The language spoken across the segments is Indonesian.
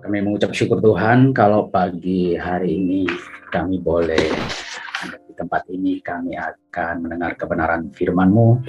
Kami mengucap syukur Tuhan kalau pagi hari ini kami boleh ada di tempat ini. Kami akan mendengar kebenaran firman-Mu.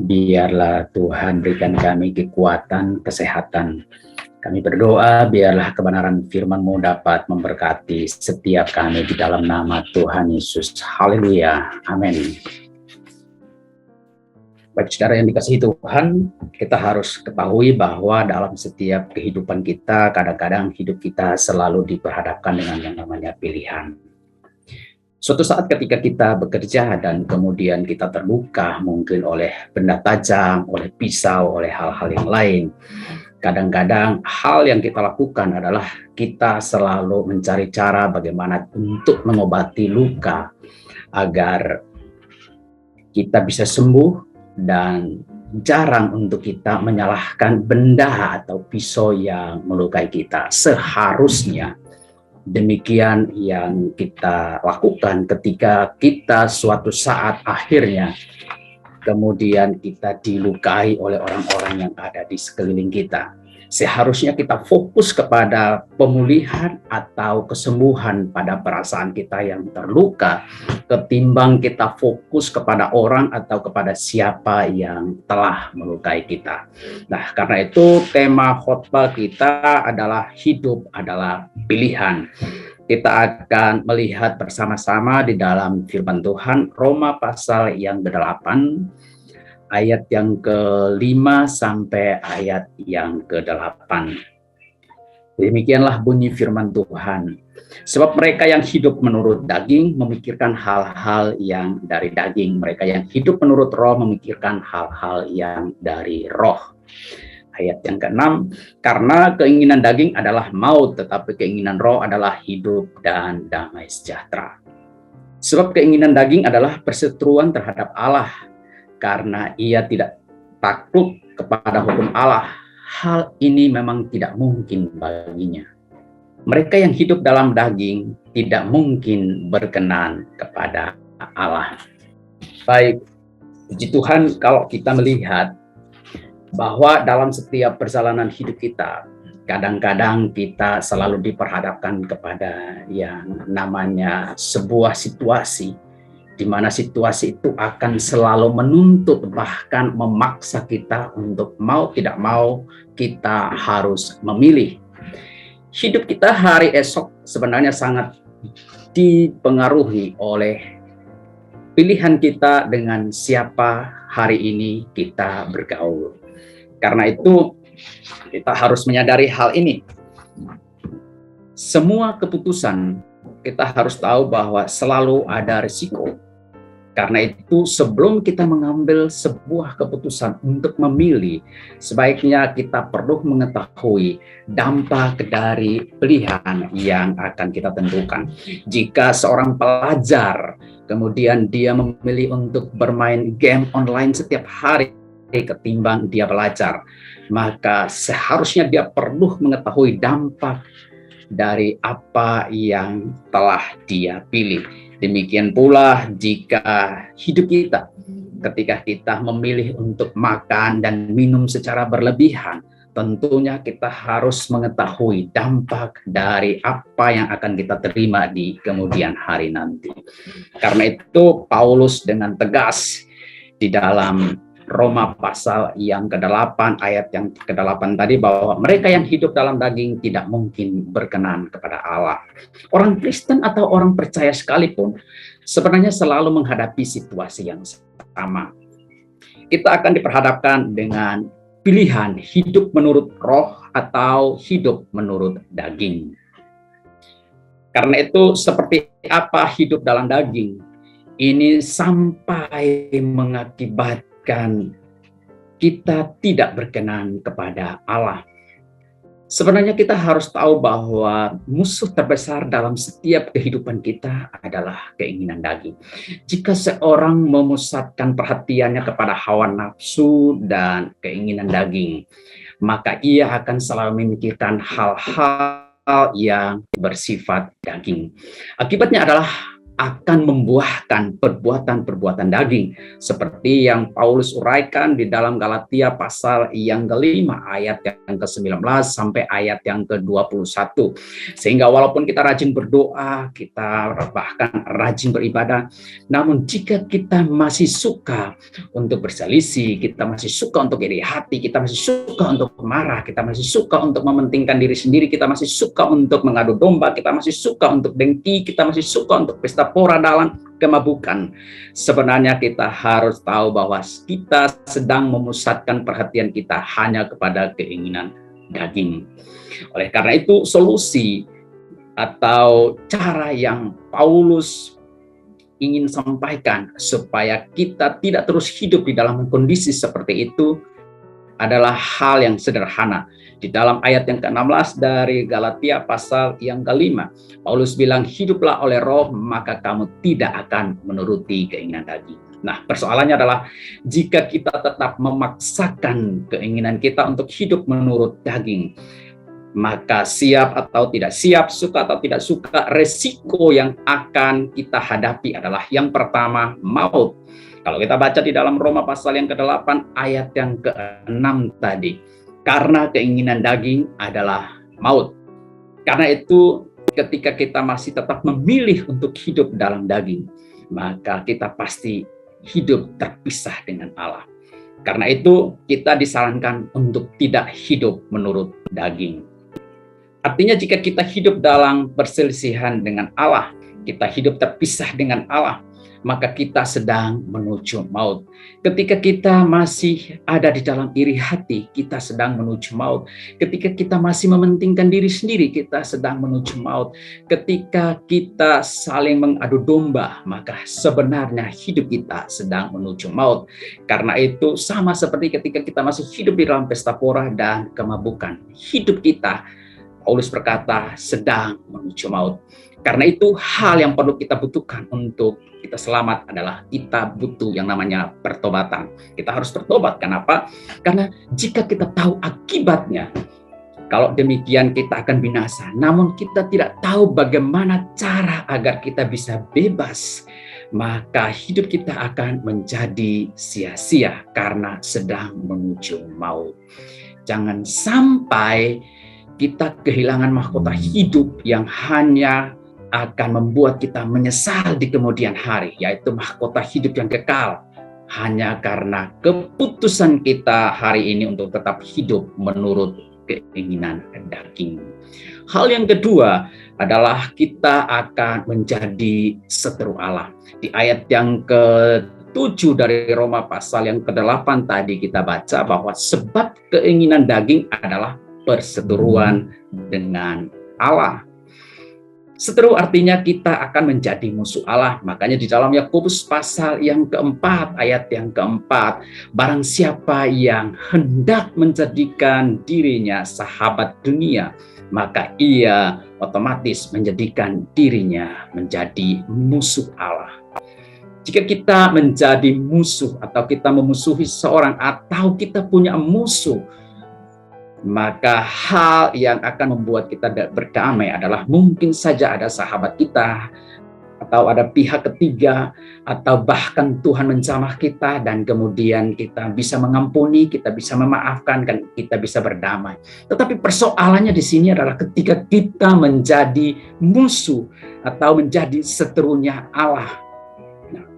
Biarlah Tuhan berikan kami kekuatan, kesehatan. Kami berdoa biarlah kebenaran firman-Mu dapat memberkati setiap kami di dalam nama Tuhan Yesus. Haleluya. Amin. Baik saudara yang dikasihi Tuhan, kita harus ketahui bahwa dalam setiap kehidupan kita, kadang-kadang hidup kita selalu diperhadapkan dengan yang namanya pilihan. Suatu saat ketika kita bekerja dan kemudian kita terluka mungkin oleh benda tajam, oleh pisau, oleh hal-hal yang lain. Kadang-kadang hal yang kita lakukan adalah kita selalu mencari cara bagaimana untuk mengobati luka agar kita bisa sembuh, dan jarang untuk kita menyalahkan benda atau pisau yang melukai kita. Seharusnya demikian yang kita lakukan ketika kita suatu saat akhirnya kemudian kita dilukai oleh orang-orang yang ada di sekeliling kita. Seharusnya kita fokus kepada pemulihan atau kesembuhan pada perasaan kita yang terluka, ketimbang kita fokus kepada orang atau kepada siapa yang telah melukai kita. Nah, karena itu tema khotbah kita adalah hidup adalah pilihan. Kita akan melihat bersama-sama di dalam firman Tuhan, Roma pasal yang ke-8, ayat yang ke-5 sampai ayat yang ke-8. Demikianlah bunyi firman Tuhan. Sebab mereka yang hidup menurut daging memikirkan hal-hal yang dari daging. Mereka yang hidup menurut roh memikirkan hal-hal yang dari roh. Ayat yang ke-6, karena keinginan daging adalah maut, tetapi keinginan roh adalah hidup dan damai sejahtera. Sebab keinginan daging adalah perseteruan terhadap Allah, karena ia tidak takluk kepada hukum Allah. Hal ini memang tidak mungkin baginya. Mereka yang hidup dalam daging tidak mungkin berkenan kepada Allah. Baik, puji Tuhan kalau kita melihat bahwa dalam setiap perjalanan hidup kita, kadang-kadang kita selalu diperhadapkan kepada yang namanya sebuah situasi, di mana situasi itu akan selalu menuntut, bahkan memaksa kita untuk mau tidak mau, kita harus memilih. Hidup kita hari esok sebenarnya sangat dipengaruhi oleh pilihan kita dengan siapa hari ini kita bergaul. Karena itu, kita harus menyadari hal ini. Semua keputusan, kita harus tahu bahwa selalu ada risiko. Karena itu, sebelum kita mengambil sebuah keputusan untuk memilih, sebaiknya kita perlu mengetahui dampak dari pilihan yang akan kita tentukan. Jika seorang pelajar, kemudian dia memilih untuk bermain game online setiap hari ketimbang dia belajar, maka seharusnya dia perlu mengetahui dampak dari apa yang telah dia pilih. Demikian pula jika hidup kita, ketika kita memilih untuk makan dan minum secara berlebihan, tentunya kita harus mengetahui dampak dari apa yang akan kita terima di kemudian hari nanti. Karena itu Paulus dengan tegas di dalam Roma pasal yang ke-8 ayat yang ke-8 tadi, bahwa mereka yang hidup dalam daging tidak mungkin berkenan kepada Allah. Orang Kristen atau orang percaya sekalipun sebenarnya selalu menghadapi situasi yang sama. Kita akan diperhadapkan dengan pilihan hidup menurut roh atau hidup menurut daging. Karena itu, seperti apa hidup dalam daging? Ini sampai mengakibatkan kita tidak berkenan kepada Allah. Sebenarnya kita harus tahu bahwa musuh terbesar dalam setiap kehidupan kita adalah keinginan daging. Jika seorang memusatkan perhatiannya kepada hawa nafsu dan keinginan daging, maka ia akan selalu memikirkan hal-hal yang bersifat daging. Akibatnya adalah akan membuahkan perbuatan-perbuatan daging. Seperti yang Paulus uraikan di dalam Galatia pasal yang kelima, ayat yang ke-19 sampai ayat yang ke-21. Sehingga walaupun kita rajin berdoa, kita bahkan rajin beribadah, namun jika kita masih suka untuk berselisih, kita masih suka untuk iri hati, kita masih suka untuk marah, kita masih suka untuk mementingkan diri sendiri, kita masih suka untuk mengadu domba, kita masih suka untuk dengki, kita masih suka untuk pesta pora dalam kemabukan. Sebenarnya kita harus tahu bahwa kita sedang memusatkan perhatian kita hanya kepada keinginan daging. Oleh karena itu, solusi atau cara yang Paulus ingin sampaikan supaya kita tidak terus hidup di dalam kondisi seperti itu adalah hal yang sederhana. Di dalam ayat yang ke-16 dari Galatia pasal yang kelima, Paulus bilang, hiduplah oleh roh, maka kamu tidak akan menuruti keinginan daging. Nah, persoalannya adalah jika kita tetap memaksakan keinginan kita untuk hidup menurut daging, maka siap atau tidak siap, suka atau tidak suka, resiko yang akan kita hadapi adalah yang pertama, maut. Kalau kita baca di dalam Roma pasal yang ke-8 ayat yang ke-6 tadi, karena keinginan daging adalah maut. Karena itu ketika kita masih tetap memilih untuk hidup dalam daging, maka kita pasti hidup terpisah dengan Allah. Karena itu kita disarankan untuk tidak hidup menurut daging. Artinya jika kita hidup dalam perselisihan dengan Allah, kita hidup terpisah dengan Allah, maka kita sedang menuju maut. Ketika kita masih ada di dalam iri hati, kita sedang menuju maut. Ketika kita masih mementingkan diri sendiri, kita sedang menuju maut. Ketika kita saling mengadu domba, maka sebenarnya hidup kita sedang menuju maut. Karena itu sama seperti ketika kita masih hidup di dalam pesta pora dan kemabukan. Hidup kita, Paulus berkata, sedang menuju maut. Karena itu hal yang perlu kita butuhkan untuk kita selamat adalah kita butuh yang namanya pertobatan. Kita harus bertobat. Kenapa? Karena jika kita tahu akibatnya, kalau demikian kita akan binasa. Namun kita tidak tahu bagaimana cara agar kita bisa bebas, maka hidup kita akan menjadi sia-sia karena sedang menuju maut. Jangan sampai kita kehilangan mahkota hidup yang hanya akan membuat kita menyesal di kemudian hari, yaitu mahkota hidup yang kekal, hanya karena keputusan kita hari ini untuk tetap hidup menurut keinginan daging. Hal yang kedua adalah kita akan menjadi seteru Allah. Di ayat yang ke-7 dari Roma pasal yang ke-8 tadi kita baca bahwa sebab keinginan daging adalah perseteruan dengan Allah. Seteru artinya kita akan menjadi musuh Allah. Makanya di dalam Yakobus pasal yang keempat, ayat yang keempat, barang siapa yang hendak menjadikan dirinya sahabat dunia, maka ia otomatis menjadikan dirinya menjadi musuh Allah. Jika kita menjadi musuh atau kita memusuhi seorang atau kita punya musuh, maka hal yang akan membuat kita berdamai adalah mungkin saja ada sahabat kita atau ada pihak ketiga atau bahkan Tuhan menjamah kita dan kemudian kita bisa mengampuni, kita bisa memaafkan, dan kita bisa berdamai. Tetapi persoalannya di sini adalah ketika kita menjadi musuh atau menjadi seterunya Allah. Nah,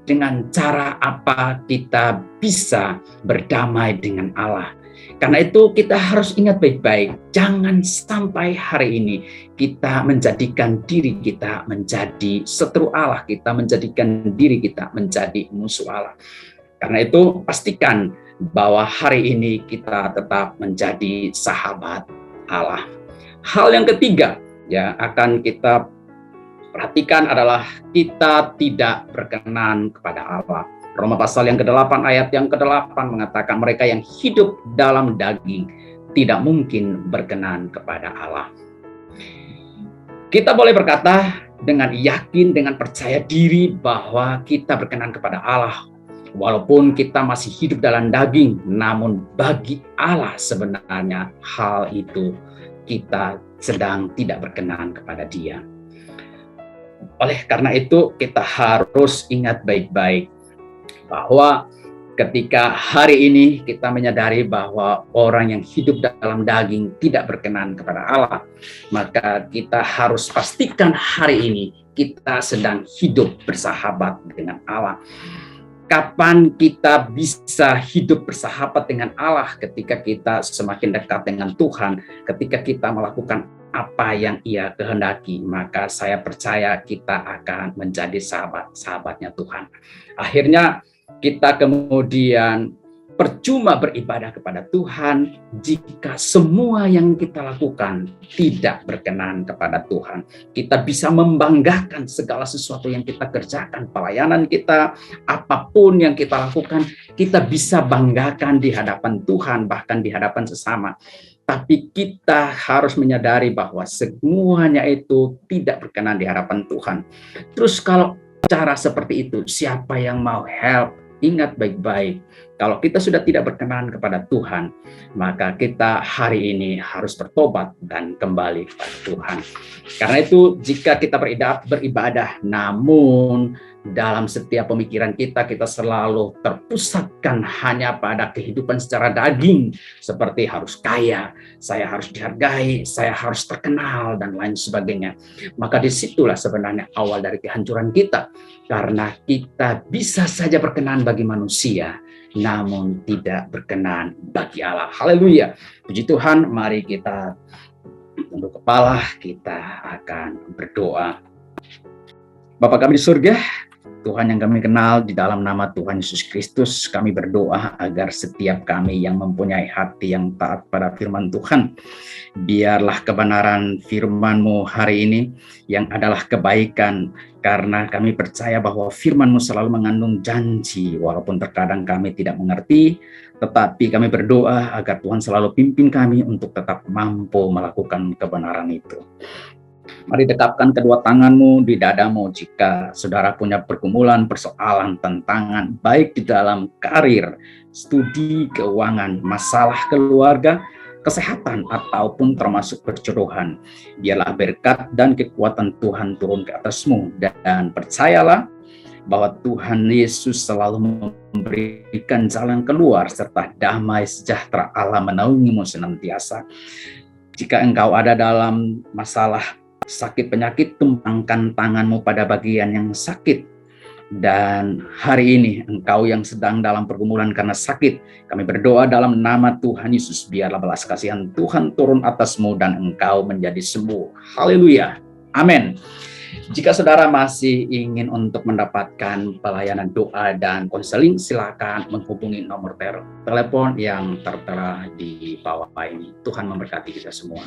dengan cara apa kita bisa berdamai dengan Allah? Karena itu kita harus ingat baik-baik, jangan sampai hari ini kita menjadikan diri kita menjadi seteru Allah, kita menjadikan diri kita menjadi musuh Allah. Karena itu pastikan bahwa hari ini kita tetap menjadi sahabat Allah. Hal yang ketiga yang akan kita perhatikan adalah kita tidak berkenan kepada Allah. Roma pasal yang ke-8 ayat yang ke-8 mengatakan mereka yang hidup dalam daging tidak mungkin berkenan kepada Allah. Kita boleh berkata dengan yakin, dengan percaya diri bahwa kita berkenan kepada Allah. Walaupun kita masih hidup dalam daging, namun bagi Allah sebenarnya hal itu kita sedang tidak berkenan kepada Dia. Oleh karena itu, kita harus ingat baik-baik bahwa ketika hari ini kita menyadari bahwa orang yang hidup dalam daging tidak berkenan kepada Allah, maka kita harus pastikan hari ini kita sedang hidup bersahabat dengan Allah. Kapan kita bisa hidup bersahabat dengan Allah? Ketika kita semakin dekat dengan Tuhan, ketika kita melakukan apa yang Ia kehendaki, maka saya percaya kita akan menjadi sahabat-sahabatnya Tuhan. Akhirnya kita kemudian percuma beribadah kepada Tuhan jika semua yang kita lakukan tidak berkenan kepada Tuhan. Kita bisa membanggakan segala sesuatu yang kita kerjakan, pelayanan kita, apapun yang kita lakukan, kita bisa banggakan di hadapan Tuhan, bahkan di hadapan sesama. Tapi kita harus menyadari bahwa semuanya itu tidak berkenan di hadapan Tuhan. Terus kalau cara seperti itu, siapa yang mau help? Ingat baik-baik, kalau kita sudah tidak berkenan kepada Tuhan, maka kita hari ini harus bertobat dan kembali kepada Tuhan. Karena itu, jika kita beribadah, namun dalam setiap pemikiran kita selalu terpusatkan hanya pada kehidupan secara daging, seperti harus kaya, saya harus dihargai, saya harus terkenal, dan lain sebagainya. Maka disitulah sebenarnya awal dari kehancuran kita, karena kita bisa saja berkenan bagi manusia, namun tidak berkenan bagi Allah. Haleluya. Puji Tuhan, mari kita tunduk kepala, kita akan berdoa. Bapa kami di surga, Tuhan yang kami kenal, di dalam nama Tuhan Yesus Kristus, kami berdoa agar setiap kami yang mempunyai hati yang taat pada firman Tuhan, biarlah kebenaran firman-Mu hari ini yang adalah kebaikan, karena kami percaya bahwa firman-Mu selalu mengandung janji, walaupun terkadang kami tidak mengerti, tetapi kami berdoa agar Tuhan selalu pimpin kami untuk tetap mampu melakukan kebenaran itu. Mari dekapkan kedua tanganmu di dadamu jika saudara punya pergumulan, persoalan, tantangan, baik di dalam karir, studi, keuangan, masalah keluarga, kesehatan, ataupun termasuk perjodohan. Biarlah berkat dan kekuatan Tuhan turun ke atasmu, dan percayalah bahwa Tuhan Yesus selalu memberikan jalan keluar serta damai sejahtera Allah menaungimu senantiasa. Jika engkau ada dalam masalah sakit penyakit, tumpangkan tanganmu pada bagian yang sakit. Dan hari ini engkau yang sedang dalam pergumulan karena sakit, kami berdoa dalam nama Tuhan Yesus, biarlah belas kasihan Tuhan turun atasmu dan engkau menjadi sembuh. Haleluya. Amin. Jika saudara masih ingin untuk mendapatkan pelayanan doa dan konseling, silakan menghubungi nomor telepon yang tertera di bawah ini. Tuhan memberkati kita semua.